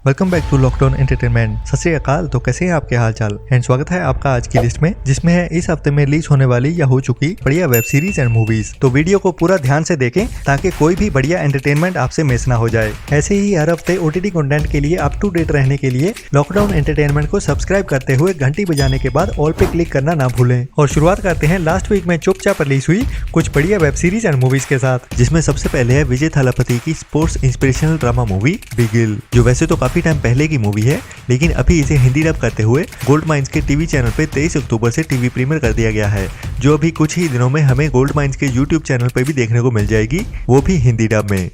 Welcome back to lockdown entertainment. Sat Shri अकाल। तो कैसे हैं आपके हाल चाल एंड स्वागत है आपका आज की लिस्ट में, जिसमें है इस हफ्ते में रिलीज होने वाली या हो चुकी बढ़िया वेब सीरीज एंड मूवीज। तो वीडियो को पूरा ध्यान से देखें ताकि कोई भी बढ़िया एंटरटेनमेंट आपसे मिस ना हो जाए। ऐसे ही हर हफ्ते ओटीटी कंटेंट के लिए अप टू डेट रहने के लिए लॉकडाउन एंटरटेनमेंट को सब्सक्राइब करते हुए घंटी बजाने के बाद ऑल पे क्लिक करना ना भूलें। और शुरुआत करते हैं लास्ट वीक में चुपचाप रिलीज हुई कुछ बढ़िया वेब सीरीज एंड मूवीज के साथ, जिसमें सबसे पहले है विजय थालापति की sports inspirational drama movie Bigil, जो वैसे तो काफी टाइम पहले की मूवी है, लेकिन अभी इसे हिंदी डब करते हुए गोल्ड माइंस के टीवी चैनल पे 23 अक्टूबर से टीवी प्रीमियर कर दिया गया है, जो अभी कुछ ही दिनों में हमें गोल्ड माइंस के यूट्यूब चैनल पे भी देखने को मिल जाएगी, वो भी हिंदी डब में।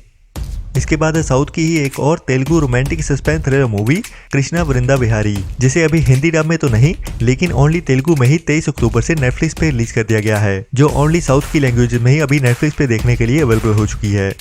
इसके बाद है साउथ की ही एक और Telugu romantic suspense thriller movie Krishna Vrinda Vihari, जिसे अभी हिंदी डब में तो नहीं लेकिन ओनली तेलुगु में ही 23 अक्टूबर से नेटफ्लिक्स पे रिलीज कर दिया गया है, जो ओनली साउथ की लैंग्वेज में ही अभी नेटफ्लिक्स पे देखने के लिए अवेलेबल हो चुकी है।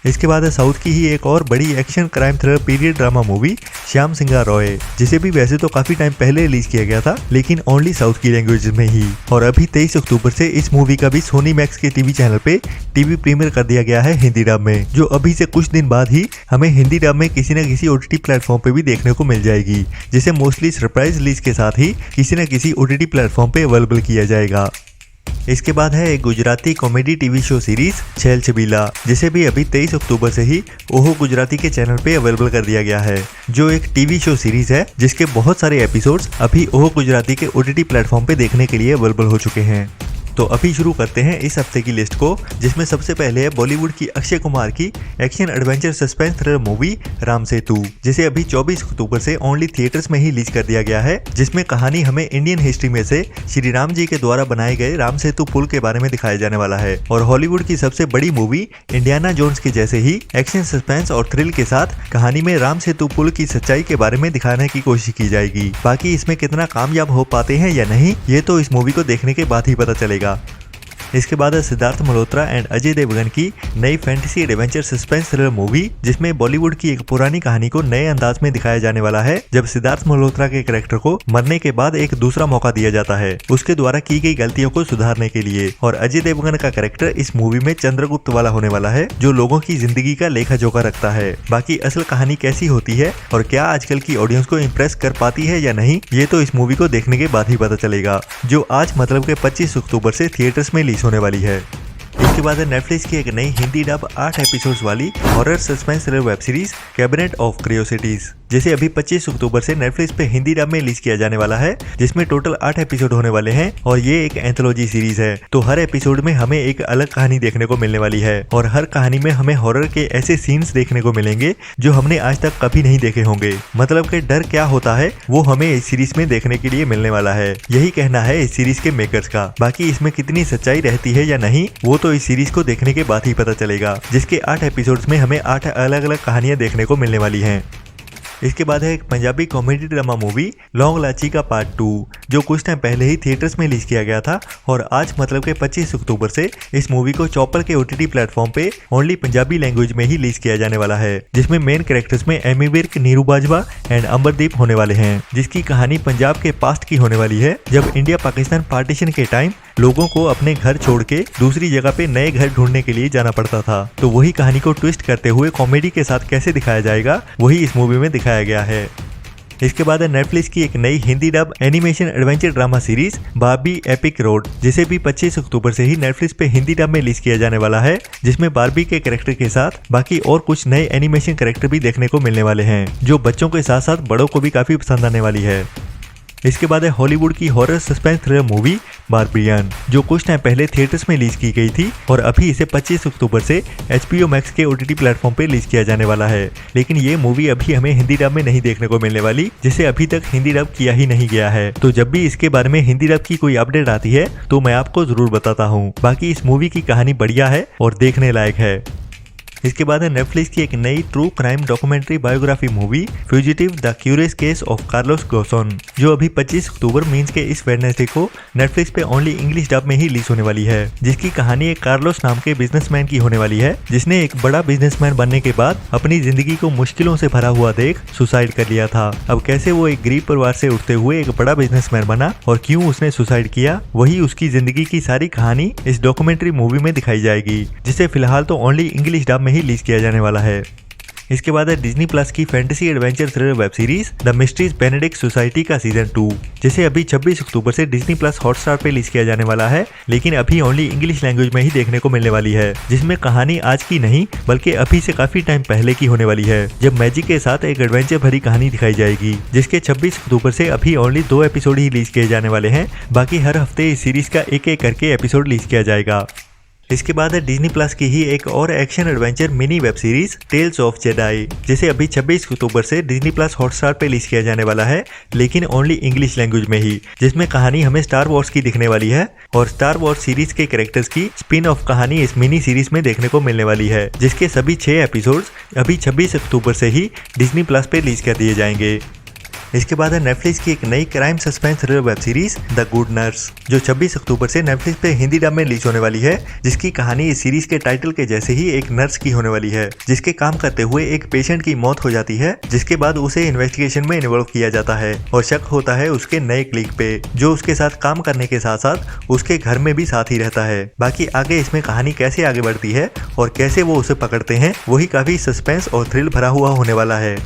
इसके बाद है साउथ की ही एक और बड़ी action crime thriller period drama movie Shyam Singha Roy, जिसे भी वैसे तो काफी टाइम पहले रिलीज किया गया था लेकिन ओनली साउथ की लैंग्वेज में ही, और अभी 23 अक्टूबर से इस मूवी का भी सोनी मैक्स के टीवी चैनल पे टीवी प्रीमियर कर दिया गया है हिंदी डब में, जो अभी से कुछ दिन बाद ही हमें हिंदी डब में किसी न किसी ओटीटी प्लेटफॉर्म पे भी देखने को मिल जाएगी, जिसे मोस्टली सरप्राइज रिलीज के साथ ही किसी न किसी ओटीटी प्लेटफॉर्म पे अवेलेबल किया जाएगा। इसके बाद है एक Gujarati comedy TV show series छेल छबीला, जिसे भी अभी 23 अक्टूबर से ही ओहो गुजराती के चैनल पे अवेलेबल कर दिया गया है, जो एक टीवी शो सीरीज है जिसके बहुत सारे एपिसोड्स अभी ओहो गुजराती के ओटीटी प्लेटफॉर्म पे देखने के लिए अवेलेबल हो चुके हैं। तो अभी शुरू करते हैं इस हफ्ते की लिस्ट को, जिसमें सबसे पहले है बॉलीवुड की अक्षय कुमार की action adventure suspense thriller movie Ram Setu, जिसे अभी 24 अक्टूबर से ओनली थिएटर्स में ही रिलीज कर दिया गया है, जिसमें कहानी हमें इंडियन हिस्ट्री में से श्री राम जी के द्वारा बनाए गए राम सेतु पुल के बारे में दिखाया जाने वाला है। और हॉलीवुड की सबसे बड़ी मूवी इंडियाना जोन्स के जैसे ही एक्शन सस्पेंस और थ्रिल के साथ कहानी में राम सेतु पुल की सच्चाई के बारे में दिखाने की कोशिश की जाएगी। बाकी इसमें कितना कामयाब हो पाते हैं या नहीं, ये तो इस मूवी को देखने के बाद ही पता चलेगा। इसके बाद है सिद्धार्थ मल्होत्रा एंड अजय देवगन की नई fantasy adventure suspense thriller movie, जिसमें बॉलीवुड की एक पुरानी कहानी को नए अंदाज में दिखाया जाने वाला है, जब सिद्धार्थ मल्होत्रा के कैरेक्टर को मरने के बाद एक दूसरा मौका दिया जाता है उसके द्वारा की गई गलतियों को सुधारने के लिए। और अजय देवगन का कैरेक्टर इस मूवी में चंद्रगुप्त वाला होने वाला है, जो लोगों की जिंदगी का लेखा जोखा रखता है। बाकी असल कहानी कैसी होती है और क्या आजकल की ऑडियंस को इम्प्रेस कर पाती है या नहीं, ये तो इस मूवी को देखने के बाद ही पता चलेगा, जो आज मतलब के 25 अक्टूबर से थिएटर्स में रिलीज होने वाली है। इसके बाद है नेटफ्लिक्स की एक नई हिंदी डब 8 एपिसोड्स वाली horror suspense thriller web series cabinet of curiosities, जिसे अभी 25 अक्टूबर से नेटफ्लिक्स पे हिंदी डब में रिलीज किया जाने वाला है, जिसमें टोटल 8 एपिसोड होने वाले हैं और ये एक एंथोलॉजी सीरीज है। तो हर एपिसोड में हमें एक अलग कहानी देखने को मिलने वाली है और हर कहानी में हमें हॉरर के ऐसे सीन्स देखने को मिलेंगे जो हमने आज तक कभी नहीं देखे होंगे। मतलब कि डर क्या होता है वो हमें इस सीरीज में देखने के लिए मिलने वाला है, यही कहना है इस सीरीज के मेकर्स का। बाकी इसमें कितनी सच्चाई रहती है या नहीं, वो तो इस सीरीज को देखने के बाद ही पता चलेगा, जिसके 8 एपिसोड्स में हमें 8 अलग अलग कहानियां देखने को मिलने वाली हैं। इसके बाद है एक Punjabi comedy drama movie long लाची का पार्ट 2, जो कुछ टाइम पहले ही थिएटर्स में रिलीज किया गया था और आज मतलब के 25 अक्टूबर से इस मूवी को चॉपर के ओटीटी प्लेटफॉर्म पे ओनली पंजाबी लैंग्वेज में ही रिलीज किया जाने वाला है, जिसमें मेन कैरेक्टर्स में एमी विर्क, नीरू बाजवा एंड अमरदीप होने वाले हैं, जिसकी कहानी पंजाब के पास्ट की होने वाली है, जब इंडिया पाकिस्तान पार्टीशन के टाइम लोगों को अपने घर छोड़ के दूसरी जगह पे नए घर ढूंढने के लिए जाना पड़ता था। तो वही कहानी को ट्विस्ट करते हुए कॉमेडी के साथ कैसे दिखाया जाएगा, वही इस मूवी में दिखाया गया है। इसके बाद है नेटफ्लिक्स की एक नई Hindi dub animation adventure drama series Barbie epic road, जिसे भी 25 अक्टूबर से ही नेटफ्लिक्स पे हिंदी डब में रिलीज किया जाने वाला है, जिसमें बार्बी के कैरेक्टर के साथ बाकी और कुछ नए एनिमेशन कैरेक्टर भी देखने को मिलने वाले हैं, जो बच्चों के साथ साथ बड़ों को भी काफी पसंद आने वाली है। इसके बाद है हॉलीवुड की हॉरर सस्पेंस थ्रिलर मूवी बार्बियन, जो कुछ टाइम पहले थिएटर्स में रिलीज की गई थी और अभी इसे 25 अक्टूबर से HBO मैक्स के ओटीटी प्लेटफॉर्म पे रिलीज किया जाने वाला है। लेकिन ये मूवी अभी हमें हिंदी डब में नहीं देखने को मिलने वाली, जिसे अभी तक हिंदी डब किया ही नहीं गया है। तो जब भी इसके बारे में हिंदी डब की कोई अपडेट आती है तो मैं आपको जरूर बताता हूँ। बाकी इस मूवी की कहानी बढ़िया है और देखने लायक है। इसके बाद है नेटफ्लिक्स की एक नई true crime documentary biography movie fugitive the curious case of Carlos Ghosn, जो अभी 25 अक्टूबर मींस के इस वेडनेसडे को नेटफ्लिक्स पे ओनली इंग्लिश डब में ही रिलीज होने वाली है, जिसकी कहानी एक कार्लोस नाम के बिजनेसमैन की होने वाली है, जिसने एक बड़ा बिजनेसमैन बनने के बाद अपनी जिंदगी को मुश्किलों से भरा हुआ देख सुसाइड कर लिया था। अब कैसे वो एक गरीब परिवार से उठते हुए एक बड़ा बिजनेसमैन बना और क्यों उसने सुसाइड किया, वही उसकी जिंदगी की सारी कहानी इस डॉक्यूमेंट्री मूवी में दिखाई जाएगी, जिसे फिलहाल तो ओनली इंग्लिश डब में ही रिलीज किया जाने वाला है। इसके बाद है डिज्नी प्लस की fantasy adventure thriller web series the mysteries Benedict society का सीजन 2, जिसे अभी 26 अक्टूबर से डिज्नी प्लस हॉटस्टार पे रिलीज किया जाने वाला है, लेकिन अभी ओनली इंग्लिश लैंग्वेज में ही देखने को मिलने वाली है, जिसमें कहानी आज की नहीं बल्कि अभी से काफी टाइम पहले की होने वाली है, जब मैजिक के साथ एक एडवेंचर भरी कहानी दिखाई जाएगी, जिसके 26 अक्टूबर से अभी ओनली 2 एपिसोड ही रिलीज किए जाने वाले हैं। बाकी हर हफ्ते इस सीरीज का एक एक करके एपिसोड रिलीज किया जाएगा। इसके बाद है डिज्नी प्लस की ही एक और action adventure mini web series tales of Jedi, जिसे अभी 26 अक्टूबर से डिज्नी प्लस हॉटस्टार पे रिलीज किया जाने वाला है, लेकिन ओनली इंग्लिश लैंग्वेज में ही, जिसमें कहानी हमें स्टार वॉर्स की दिखने वाली है और स्टार वॉर्स सीरीज के कैरेक्टर्स की स्पिन ऑफ कहानी इस मिनी सीरीज में देखने को मिलने वाली है, जिसके सभी 6 एपिसोड्स अभी 26 अक्टूबर से ही डिज्नी प्लस पे रिलीज कर दिए जाएंगे। इसके बाद है नेटफ्लिक्स की एक नई crime suspense thriller web series the good nurse, जो 26 अक्टूबर से नेटफ्लिक्स पे हिंदी डब में रिलीज होने वाली है, जिसकी कहानी इस सीरीज के टाइटल के जैसे ही एक नर्स की होने वाली है, जिसके काम करते हुए एक पेशेंट की मौत हो जाती है, जिसके बाद उसे इन्वेस्टिगेशन में इन्वॉल्व किया जाता है और शक होता है उसके नए क्लिक पे, जो उसके साथ काम करने के साथ साथ उसके घर में भी साथ ही रहता है। बाकी आगे इसमें कहानी कैसे आगे बढ़ती है और कैसे वो उसे पकड़ते हैं, वही काफी सस्पेंस और थ्रिल भरा हुआ होने वाला है।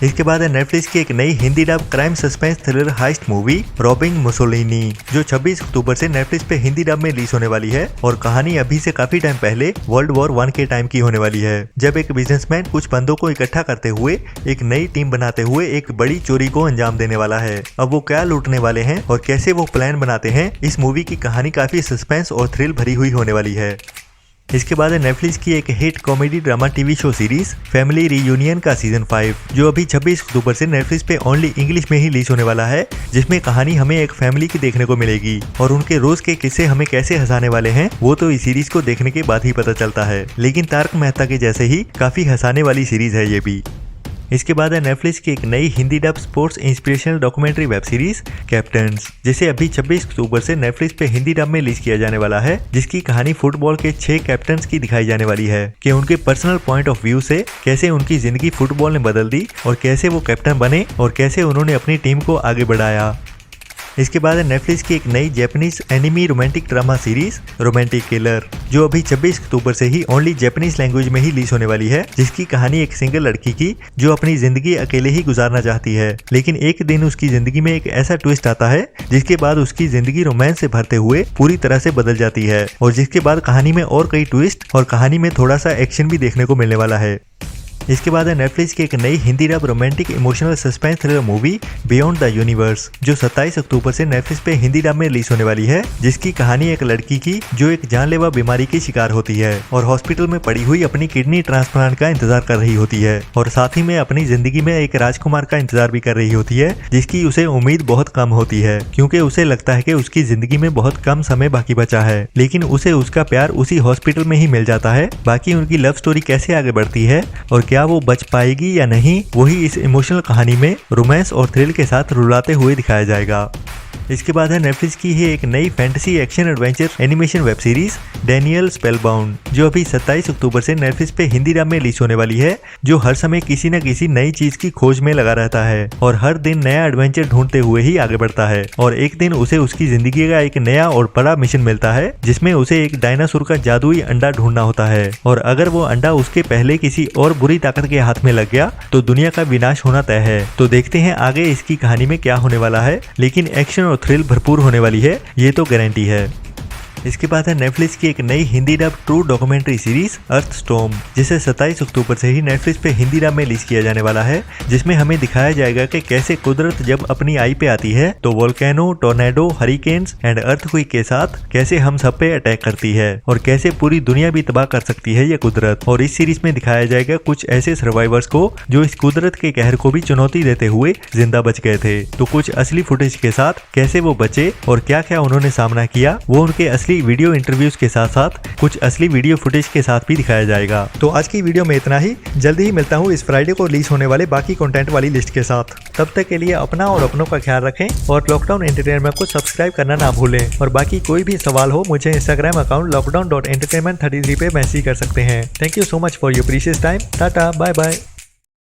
इसके बाद है नेटफ्लिक्स की एक नई Hindi dub crime suspense thriller heist movie robbing Mussolini, जो 26 अक्टूबर से नेटफ्लिक्स पे हिंदी डब में रिलीज होने वाली है और कहानी अभी से काफी टाइम पहले वर्ल्ड वॉर 1 के टाइम की होने वाली है, जब एक बिजनेसमैन कुछ बंदों को इकट्ठा करते हुए एक नई टीम बनाते हुए एक बड़ी चोरी को अंजाम देने वाला है। अब वो क्या लूटने वाले हैं और कैसे वो प्लान बनाते हैं, इस मूवी की कहानी काफी सस्पेंस और थ्रिल भरी हुई होने वाली है। इसके बाद है नेटफ्लिक्स की एक hit comedy drama TV show series family reunion का सीजन 5, जो अभी 26 अक्टूबर से नेटफ्लिक्स पे ओनली इंग्लिश में ही रिलीज होने वाला है, जिसमें कहानी हमें एक फैमिली की देखने को मिलेगी और उनके रोज के किस्से हमें कैसे हंसाने वाले हैं वो तो इस सीरीज को देखने के बाद ही पता चलता है, लेकिन तारक मेहता के जैसे ही काफी हंसाने वाली सीरीज है ये भी। इसके बाद है नेटफ्लिक्स की एक नई Hindi dub sports inspirational documentary web series captains, जिसे अभी 26 अक्टूबर से नेटफ्लिक्स पे हिंदी डब में रिलीज किया जाने वाला है, जिसकी कहानी फुटबॉल के 6 कैप्टन्स की दिखाई जाने वाली है कि उनके पर्सनल पॉइंट ऑफ व्यू से कैसे उनकी जिंदगी फुटबॉल ने बदल दी और कैसे वो कैप्टन बने और कैसे उन्होंने अपनी टीम को आगे बढ़ाया। इसके बाद है नेटफ्लिक्स की एक नई Japanese enemy romantic drama series romantic killer, जो अभी 26 अक्टूबर से ही ओनली जापानीज लैंग्वेज में ही रिलीज होने वाली है, जिसकी कहानी एक सिंगल लड़की की जो अपनी जिंदगी अकेले ही गुजारना चाहती है, लेकिन एक दिन उसकी जिंदगी में एक ऐसा ट्विस्ट आता है जिसके बाद उसकी जिंदगी रोमांस से भरते हुए पूरी तरह से बदल जाती है और जिसके बाद कहानी में और कई ट्विस्ट और कहानी में थोड़ा सा एक्शन भी देखने को मिलने वाला है। इसके बाद है नेटफ्लिक्स की एक नई Hindi dub romantic emotional suspense thriller movie beyond the universe, जो 27 अक्टूबर से नेटफ्लिक्स पे हिंदी डब में रिलीज होने वाली है, जिसकी कहानी एक लड़की की जो एक जानलेवा बीमारी की शिकार होती है और हॉस्पिटल में पड़ी हुई अपनी किडनी ट्रांसप्लांट का इंतजार कर रही होती है और साथ ही में अपनी जिंदगी में एक राजकुमार का इंतजार भी कर रही होती है, जिसकी उसे उम्मीद बहुत कम होती है क्योंकि उसे लगता है कि उसकी जिंदगी में बहुत कम समय बाकी बचा है, लेकिन उसे उसका प्यार उसी हॉस्पिटल में ही मिल जाता है। बाकी उनकी लव स्टोरी कैसे आगे बढ़ती है और क्या वो बच पाएगी या नहीं, वही इस इमोशनल कहानी में रोमांस और थ्रिल के साथ रुलाते हुए दिखाया जाएगा। इसके बाद है नेटफ्लिक्स की ही एक नई fantasy action adventure animation web series Daniel Spellbound, जो अभी 27 अक्टूबर से नेटफ्लिक्स पे हिंदी डब में रिलीज होने वाली है, जो हर समय किसी न किसी नई चीज की खोज में लगा रहता है और हर दिन नया एडवेंचर ढूंढते हुए ही आगे बढ़ता है और एक दिन उसे उसकी जिंदगी का एक नया और बड़ा मिशन मिलता है, जिसमें उसे एक डायनासोर का जादुई अंडा ढूंढना होता है और अगर वो अंडा उसके पहले किसी और बुरी ताकत के हाथ में लग गया तो दुनिया का विनाश होना तय है। तो देखते हैं आगे इसकी कहानी में क्या होने वाला है, लेकिन एक्शन और थ्रिल भरपूर होने वाली है, ये तो गारंटी है। इसके बाद है नेटफ्लिक्स की एक नई Hindi dub true documentary series Earth Storm, जिसे 27 अक्टूबर से ही नेटफ्लिक्स पे हिंदी डब में रिलीज किया जाने वाला है, जिसमें हमें दिखाया जाएगा कि कैसे कुदरत जब अपनी आई पे आती है तो volcano, tornado, hurricanes and earthquake के साथ कैसे हम सब पे अटैक करती है और कैसे पूरी दुनिया भी तबाह कर सकती है ये कुदरत। और इस सीरीज में दिखाया जाएगा कुछ ऐसे सर्वाइवर्स को जो इस कुदरत के कहर को भी चुनौती देते हुए जिंदा बच गए थे, तो कुछ असली फुटेज के साथ कैसे वो बचे और क्या क्या उन्होंने सामना किया, वो उनके असली वीडियो इंटरव्यूज के साथ साथ कुछ असली वीडियो फुटेज के साथ भी दिखाया जाएगा। तो आज की वीडियो में इतना ही, जल्दी ही मिलता हूँ इस फ्राइडे को रिलीज होने वाले बाकी कंटेंट वाली लिस्ट के साथ। तब तक के लिए अपना और अपनों का ख्याल रखें और लॉकडाउन एंटरटेनमेंट को सब्सक्राइब करना ना भूलें। और बाकी कोई भी सवाल हो मुझे इंस्टाग्राम अकाउंट lockdown.entertainment33 पे मैसेज कर सकते हैं। Thank you so much for your precious time. Tata, bye bye.